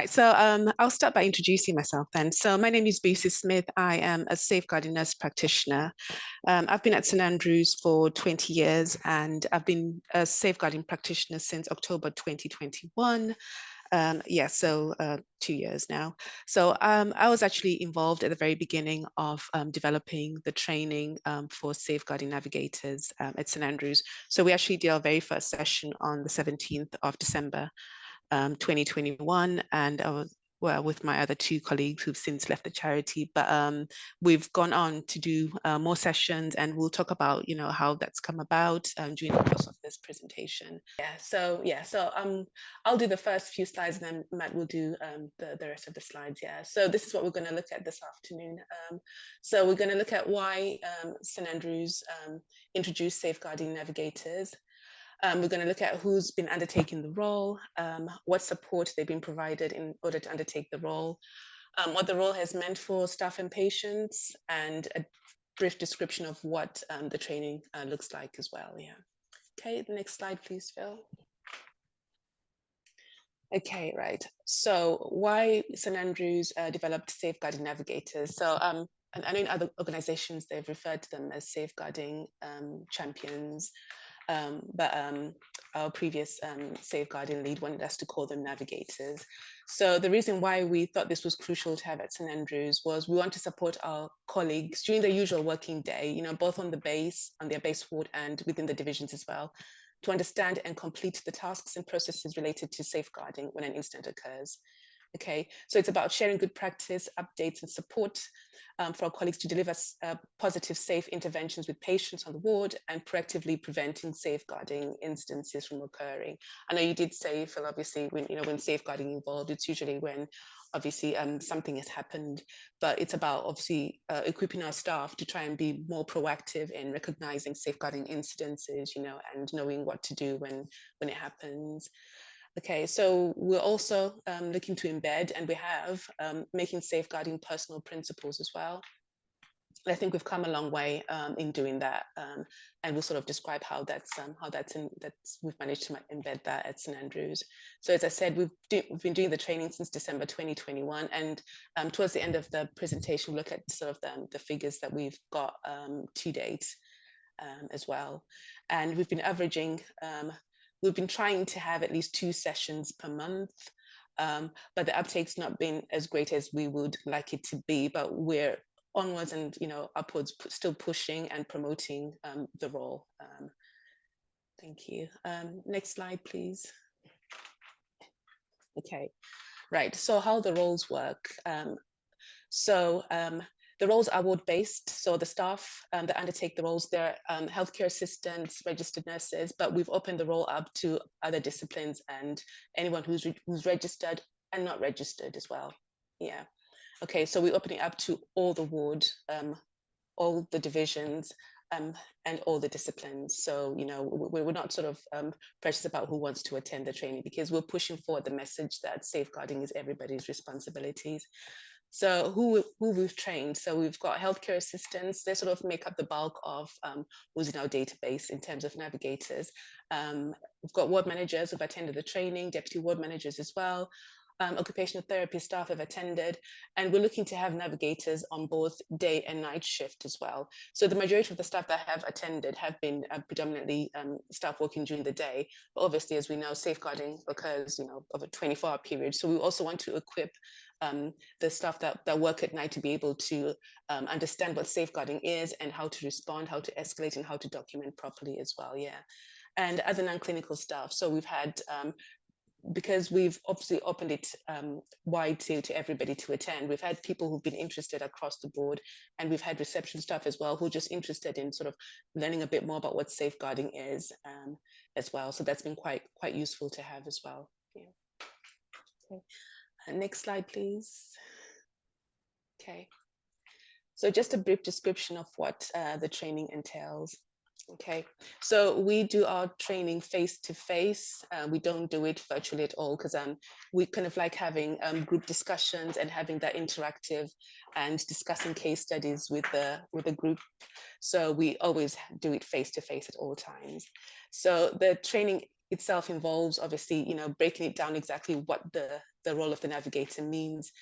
Right, so I'll start by introducing myself then. So my name is Lucy Smith. I am a safeguarding nurse practitioner. I've been at St Andrews for 20 years and I've been a safeguarding practitioner since October 2021. Yeah, so 2 years now. So I was actually involved at the very beginning of developing the training for safeguarding navigators at St Andrews. So we actually did our very first session on the 17th of December 2021, and I was well with my other two colleagues who've since left the charity. But we've gone on to do more sessions, and we'll talk about how that's come about during the course of this presentation. So I'll do the first few slides, and then Matt will do the rest of the slides. Yeah. So this is what we're going to look at this afternoon. So we're going to look at why St Andrews introduced safeguarding navigators. We're going to look at who's been undertaking the role, what support they've been provided in order to undertake the role, what the role has meant for staff and patients, and a brief description of what the training looks like as well. Yeah. Okay, the next slide, please, Phil. Okay, right. So why St Andrews developed safeguarding navigators? So and I know in other organizations, they've referred to them as safeguarding champions. But our previous safeguarding lead wanted us to call them navigators. So the reason why we thought this was crucial to have at St Andrews was we want to support our colleagues during their usual working day, both on their base ward and within the divisions as well, to understand and complete the tasks and processes related to safeguarding when an incident occurs. Okay, so it's about sharing good practice, updates, and support for our colleagues to deliver positive, safe interventions with patients on the ward and proactively preventing safeguarding instances from occurring. I know you did say, Phil, obviously, when safeguarding involved, it's usually when obviously something has happened, but it's about obviously equipping our staff to try and be more proactive in recognizing safeguarding incidences, and knowing what to do when it happens. Okay, so we're also looking to embed, and we have, making safeguarding personal principles as well. I think we've come a long way in doing that, and we'll sort of describe how we've managed to embed that at St Andrews. So as I said, we've been doing the training since December 2021, and towards the end of the presentation, we'll look at sort of the figures that we've got to date as well. And we've been averaging. We've been trying to have at least 2 sessions per month, but the uptake's not been as great as we would like it to be, but we're onwards and upwards, still pushing and promoting the role. Thank you. Next slide, please. Okay, right, so how the roles work. The roles are ward-based, so the staff that undertake the roles, they're healthcare assistants, registered nurses, but we've opened the role up to other disciplines and anyone who's registered and not registered as well. Yeah. Okay, so we're opening up to all the ward, all the divisions, and all the disciplines. So, we're not sort of precious about who wants to attend the training, because we're pushing forward the message that safeguarding is everybody's responsibilities. So who we've trained. So we've got healthcare assistants. They sort of make up the bulk of who's in our database in terms of navigators. We've got ward managers who've attended the training, deputy ward managers as well. Occupational therapy staff have attended, and we're looking to have navigators on both day and night shift as well. So the majority of the staff that have attended have been predominantly staff working during the day, but obviously, as we know, safeguarding occurs, over a 24-hour period. So we also want to equip the staff that work at night to be able to understand what safeguarding is and how to respond, how to escalate, and how to document properly as well. Yeah. And other non-clinical staff. So we've had because we've obviously opened it wide to everybody to attend, we've had people who've been interested across the board, and we've had reception staff as well who are just interested in sort of learning a bit more about what safeguarding is as well. So that's been quite useful to have as well. Yeah. Okay. Next slide, please. Okay. So just a brief description of what the training entails. Okay, so we do our training face-to-face. We don't do it virtually at all, because we kind of like having group discussions and having that interactive and discussing case studies with the group. So we always do it face-to-face at all times. So the training itself involves obviously, breaking it down exactly what the the role of the navigator means.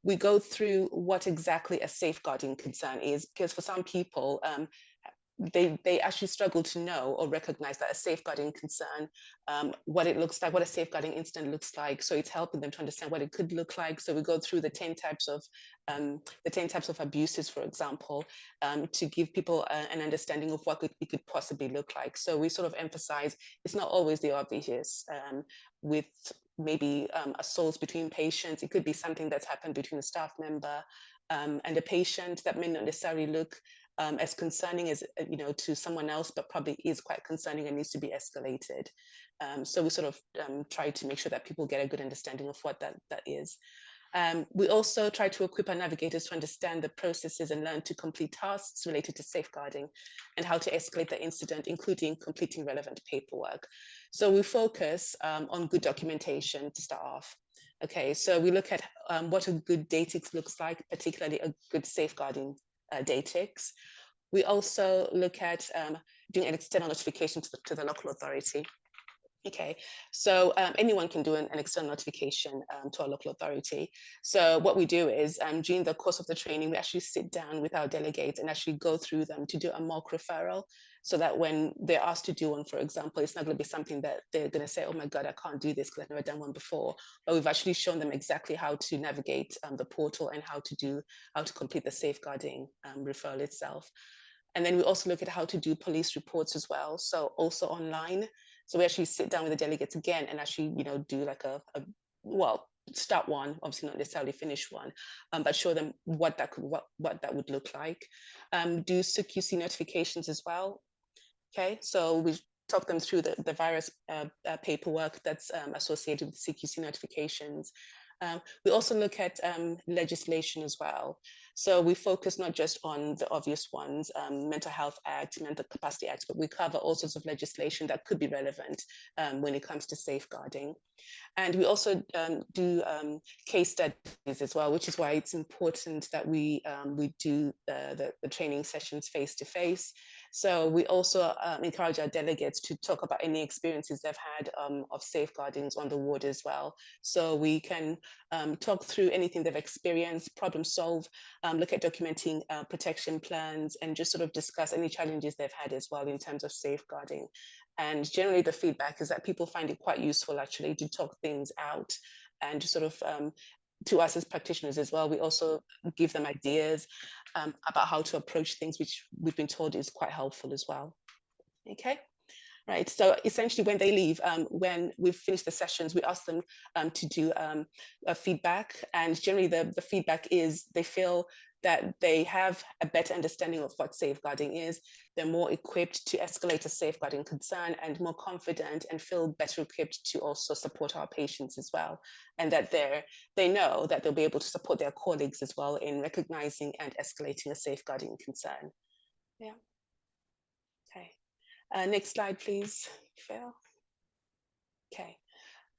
We go through what exactly a safeguarding concern is, because for some people, they actually struggle to know or recognize that a safeguarding concern, what it looks like, what a safeguarding incident looks like. So it's helping them to understand what it could look like. So we go through the 10 types of abuses, for example, to give people an understanding of what it could possibly look like. So we sort of emphasize it's not always the obvious. With maybe assaults between patients, it could be something that's happened between a staff member and a patient that may not necessarily look as concerning as to someone else, but probably is quite concerning and needs to be escalated. So we sort of try to make sure that people get a good understanding of what that is. We also try to equip our navigators to understand the processes and learn to complete tasks related to safeguarding and how to escalate the incident, including completing relevant paperwork. So we focus on good documentation to start off. Okay, so we look at what a good DATIX looks like, particularly a good safeguarding DATIX. We also look at doing an external notification to the local authority. Okay, so anyone can do an external notification to our local authority. So what we do is during the course of the training, we actually sit down with our delegates and actually go through them to do a mock referral, so that when they're asked to do one, for example, it's not going to be something that they're going to say, oh my God, I can't do this because I've never done one before. But we've actually shown them exactly how to navigate the portal and how to complete the safeguarding referral itself. And then we also look at how to do police reports as well. So also online. So we actually sit down with the delegates again and actually, do like start one, obviously not necessarily finish one, but show them what that would look like. Do CQC notifications as well. Okay, so we talk them through the various paperwork that's associated with CQC notifications. We also look at legislation as well. So we focus not just on the obvious ones, Mental Health Act, Mental Capacity Act, but we cover all sorts of legislation that could be relevant when it comes to safeguarding. And we also do case studies as well, which is why it's important that we do the training sessions face to face. So we also encourage our delegates to talk about any experiences they've had of safeguardings on the ward as well. So we can talk through anything they've experienced, problem solve, look at documenting protection plans, and just sort of discuss any challenges they've had as well in terms of safeguarding. And generally the feedback is that people find it quite useful actually to talk things out and to sort of to us as practitioners as well, we also give them ideas about how to approach things, which we've been told is quite helpful as well. Okay, right. So essentially when they leave, when we've finished the sessions, we ask them to do a feedback. And generally the feedback is they feel that they have a better understanding of what safeguarding is. They're more equipped to escalate a safeguarding concern and more confident and feel better equipped to also support our patients as well. And that they know that they'll be able to support their colleagues as well in recognizing and escalating a safeguarding concern. Yeah. Okay. Next slide, please, Phil. Okay.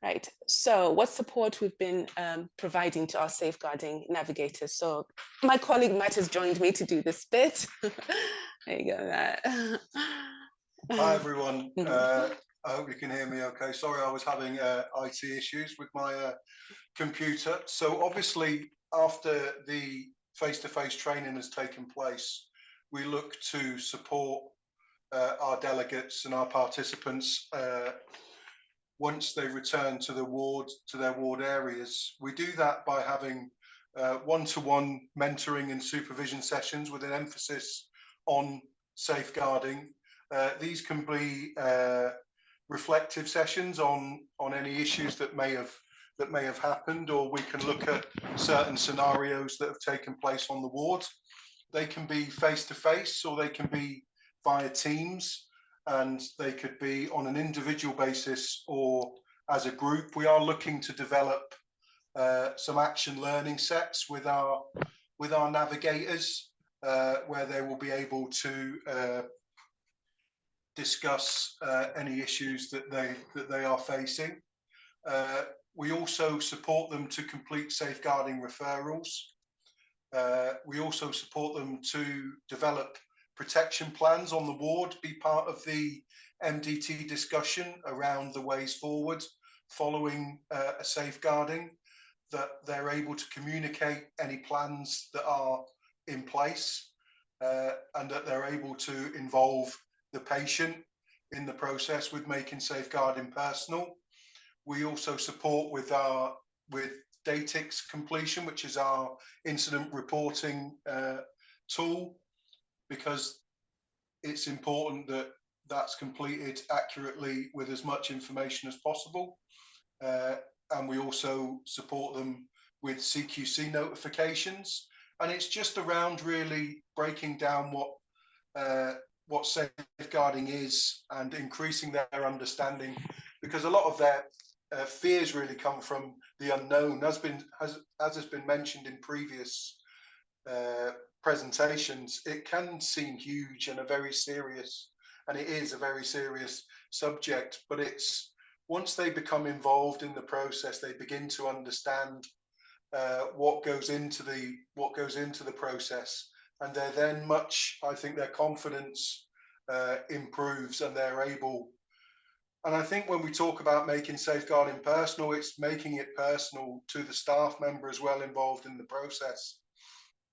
Right, so what support we've been providing to our safeguarding navigators. So my colleague Matt has joined me to do this bit. There you go, Matt. Hi everyone, I hope you can hear me okay. Sorry, I was having IT issues with my computer. So obviously after the face-to-face training has taken place, we look to support our delegates and our participants once they return to their ward areas. We do that by having one-to-one mentoring and supervision sessions with an emphasis on safeguarding. These can be reflective sessions on any issues that may have happened, or we can look at certain scenarios that have taken place on the ward. They can be face-to-face or they can be via Teams, and they could be on an individual basis or as a group. We are looking to develop some action learning sets with our navigators, where they will be able to discuss any issues that they are facing. We also support them to complete safeguarding referrals. We also support them to develop protection plans on the ward, be part of the MDT discussion around the ways forward following a safeguarding, that they're able to communicate any plans that are in place, and that they're able to involve the patient in the process with making safeguarding personal. We also support with DATIX completion, which is our incident reporting tool, because it's important that that's completed accurately with as much information as possible. And we also support them with CQC notifications. And it's just around really breaking down what safeguarding is and increasing their understanding, because a lot of their fears really come from the unknown. As has been mentioned in previous presentations, it can seem huge and a very serious, and it is a very serious subject, but it's once they become involved in the process, they begin to understand what goes into the process, and they're then I think their confidence improves, and they're able. And I think when we talk about making safeguarding personal, it's making it personal to the staff member as well involved in the process,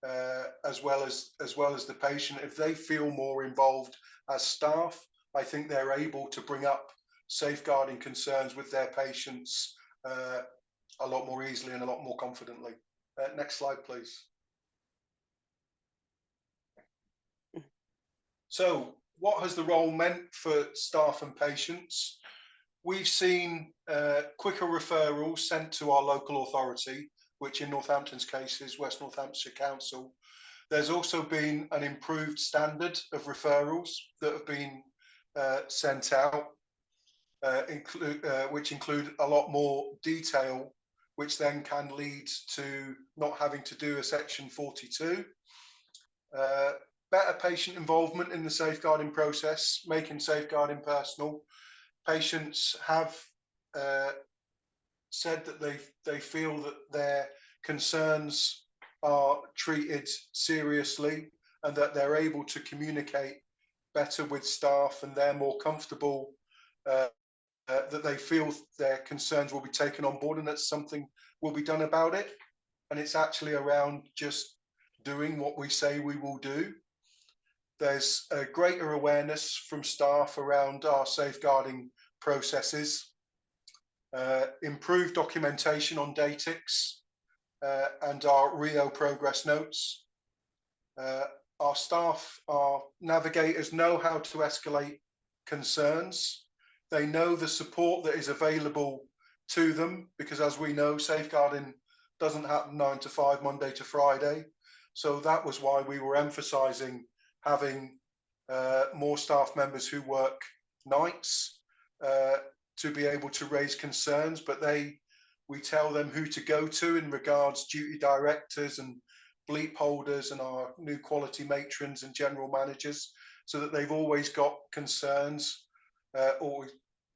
as well as the patient. If they feel more involved as staff, I think they're able to bring up safeguarding concerns with their patients a lot more easily and a lot more confidently. Next slide, please. So what has the role meant for staff and patients? We've seen quicker referrals sent to our local authority, which in Northampton's case is West Northamptonshire Council. There's also been an improved standard of referrals that have been sent out, which include a lot more detail, which then can lead to not having to do a section 42. Better patient involvement in the safeguarding process, making safeguarding personal. Patients have said that they feel that their concerns are treated seriously and that they're able to communicate better with staff, and they're more comfortable that they feel their concerns will be taken on board and that something will be done about it. And it's actually around just doing what we say we will do. There's a greater awareness from staff around our safeguarding processes, improved documentation on DATIX and our RIO progress notes. Our staff, our navigators know how to escalate concerns. They know the support that is available to them, because as we know, safeguarding doesn't happen 9 to 5, Monday to Friday. So that was why we were emphasising having more staff members who work nights to be able to raise concerns, but we tell them who to go to in regards duty directors and bleep holders and our new quality matrons and general managers, so that they've always got concerns, or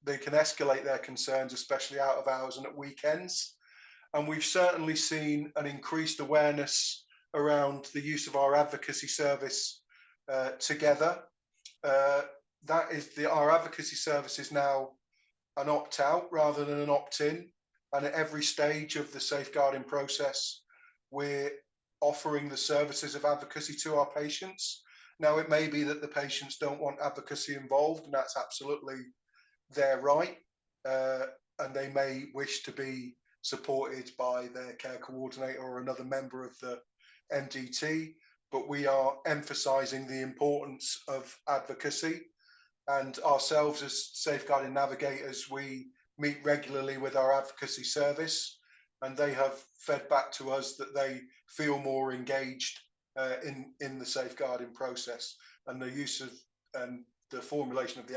they can escalate their concerns, especially out of hours and at weekends. And we've certainly seen an increased awareness around the use of our advocacy service together. Our advocacy service is now an opt-out rather than an opt-in, and at every stage of the safeguarding process, we're offering the services of advocacy to our patients. Now, it may be that the patients don't want advocacy involved, and that's absolutely their right, and they may wish to be supported by their care coordinator or another member of the MDT, but we are emphasising the importance of advocacy. And ourselves as safeguarding navigators, we meet regularly with our advocacy service, and they have fed back to us that they feel more engaged in the safeguarding process, and the use of and the formulation of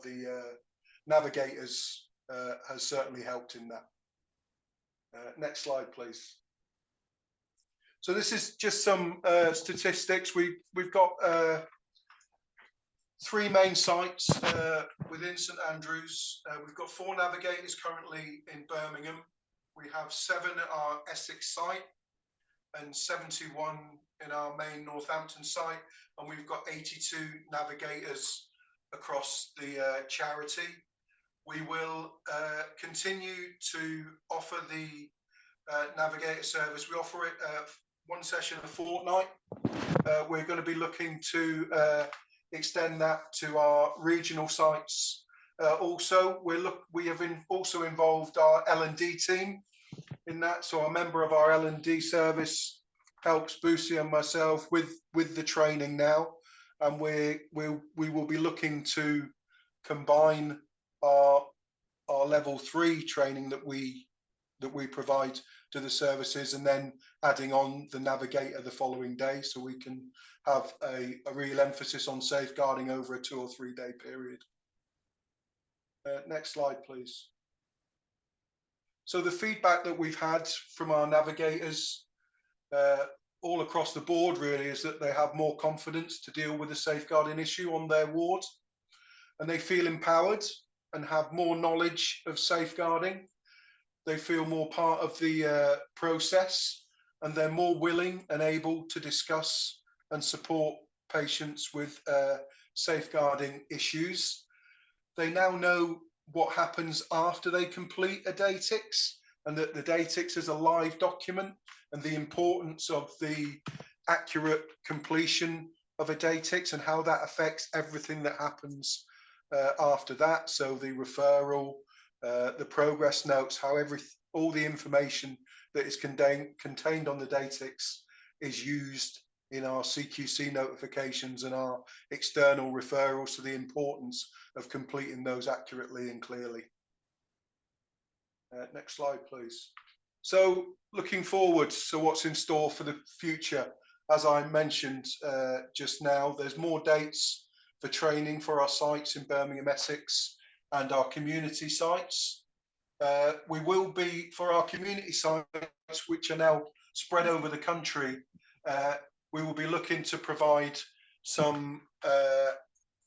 the navigators has certainly helped in that. Next slide, please. So this is just some statistics. We've got 3 main sites within St Andrews. We've got 4 navigators currently in Birmingham. We have 7 at our Essex site and 71 in our main Northampton site, and we've got 82 navigators across the charity. We will continue to offer the navigator service. We offer it one session a fortnight. We're going to be looking to extend that to our regional sites. Also, we have also involved our L&D team in that. So a member of our L&D service helps Boosie and myself with the training now, and we will be looking to combine our level 3 training that we provide to the services, and then adding on the navigator the following day, so we can have a real emphasis on safeguarding over a 2 or 3 day period. Next slide, please. So the feedback that we've had from our navigators all across the board really is that they have more confidence to deal with a safeguarding issue on their ward, and they feel empowered and have more knowledge of safeguarding. They feel more part of the process, and they're more willing and able to discuss and support patients with safeguarding issues. They now know what happens after they complete a DATIX, and that the DATIX is a live document, and the importance of the accurate completion of a DATIX and how that affects everything that happens after that. So the referral, the progress notes, how all the information that is contained on the DATIX is used in our CQC notifications and our external referrals, to the importance of completing those accurately and clearly. Next slide, please. So looking forward, so what's in store for the future? As I mentioned just now, there's more dates for training for our sites in Birmingham, Essex, and our community sites. We will be, for our community sites, which are now spread over the country, we will be looking to provide some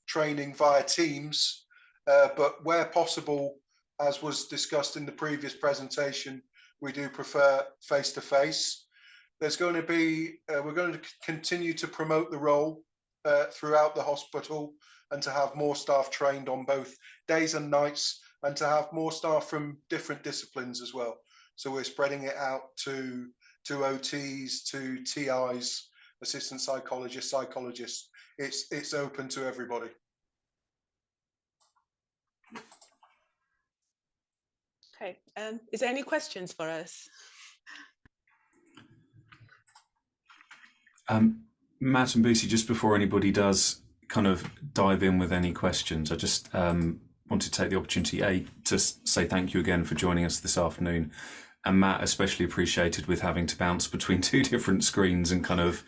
training via Teams, but where possible, as was discussed in the previous presentation, we do prefer face-to-face. There's going to be, we're going to continue to promote the role throughout the hospital, and to have more staff trained on both days and nights, and to have more staff from different disciplines as well. So we're spreading it out to OTs, to TIs, assistant psychologists. It's open to everybody. Okay, is there any questions for us? Matt and Boosie, just before anybody does kind of dive in with any questions, I just want to take the opportunity to say thank you again for joining us this afternoon, and Matt especially appreciated with having to bounce between 2 different screens and kind of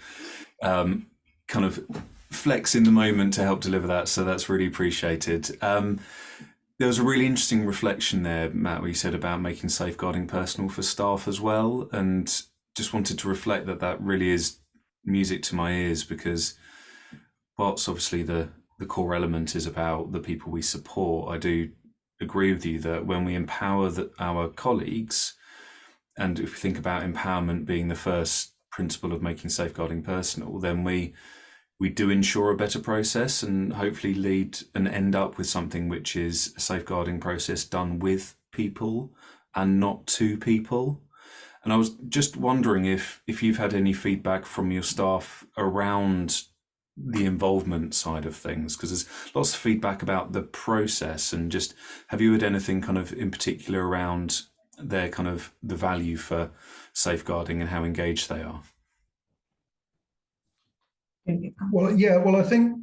flex in the moment to help deliver that, so that's really appreciated. There was a really interesting reflection there, Matt, where you said about making safeguarding personal for staff as well, and just wanted to reflect that really is music to my ears, because whilst obviously the core element is about the people we support, I do agree with you that when we empower our colleagues, and if we think about empowerment being the first principle of making safeguarding personal, then we do ensure a better process, and hopefully lead and end up with something which is a safeguarding process done with people and not to people. And I was just wondering if you've had any feedback from your staff around the involvement side of things, because there's lots of feedback about the process, and just have you had anything kind of in particular around their kind of the value for safeguarding and how engaged they are? Well, yeah, well, I think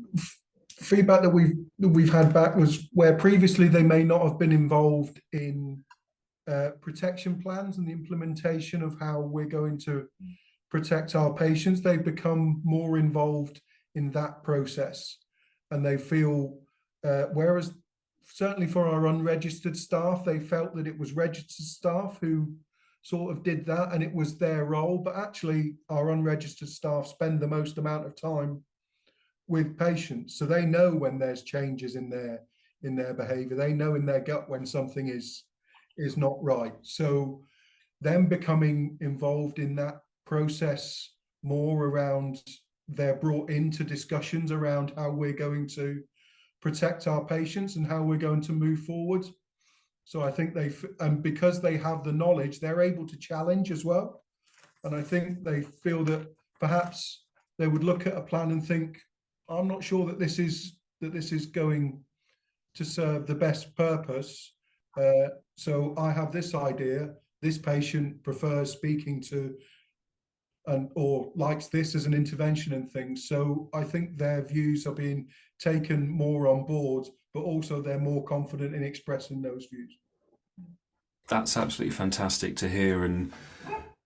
feedback that we've had back was where previously they may not have been involved in protection plans and the implementation of how we're going to protect our patients. They've become more involved in that process, and they feel, whereas certainly for our unregistered staff, they felt that it was registered staff who sort of did that and it was their role, but actually our unregistered staff spend the most amount of time with patients, so they know when there's changes in their behavior. They know in their gut when something is not right. So them becoming involved in that process more around, they're brought into discussions around how we're going to protect our patients and how we're going to move forward. So I think and because they have the knowledge, they're able to challenge as well. And I think they feel that perhaps they would look at a plan and think, I'm not sure that this is going to serve the best purpose. So I have this idea. This patient prefers speaking to or likes this as an intervention and things. So I think their views are being taken more on board, but also they're more confident in expressing those views. That's absolutely fantastic to hear. And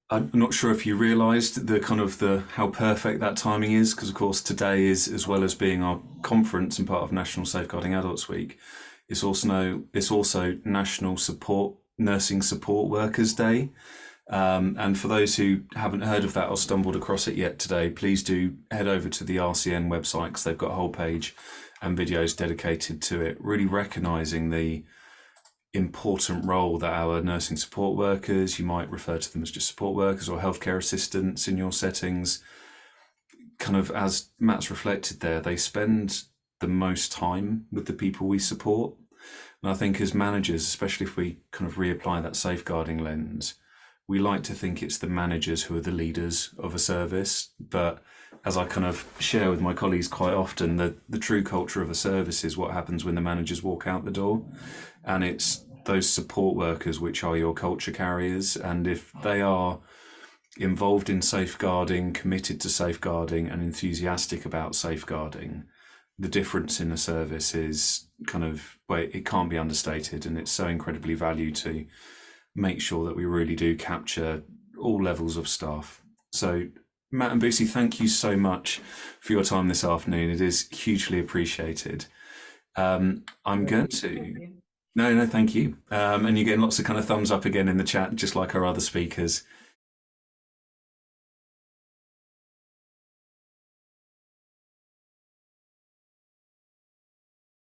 I'm not sure if you realised the how perfect that timing is, because of course today is, as well as being our conference and part of National Safeguarding Adults Week, it's also National Nursing Support Workers Day. And for those who haven't heard of that or stumbled across it yet today, please do head over to the RCN website, because they've got a whole page and videos dedicated to it, really recognising the important role that our nursing support workers, you might refer to them as just support workers or healthcare assistants in your settings, kind of, as Matt's reflected there, they spend the most time with the people we support. And I think as managers, especially if we kind of reapply that safeguarding lens, we like to think it's the managers who are the leaders of a service. But as I kind of share with my colleagues quite often, the true culture of a service is what happens when the managers walk out the door. And it's those support workers which are your culture carriers. And if they are involved in safeguarding, committed to safeguarding, and enthusiastic about safeguarding, the difference in a service is kind of, well, it can't be understated. And it's so incredibly valued to make sure that we really do capture all levels of staff. So Matt and Boosie, thank you so much for your time this afternoon. It is hugely appreciated. I'm going to... No, thank you. And you're getting lots of kind of thumbs up again in the chat, just like our other speakers.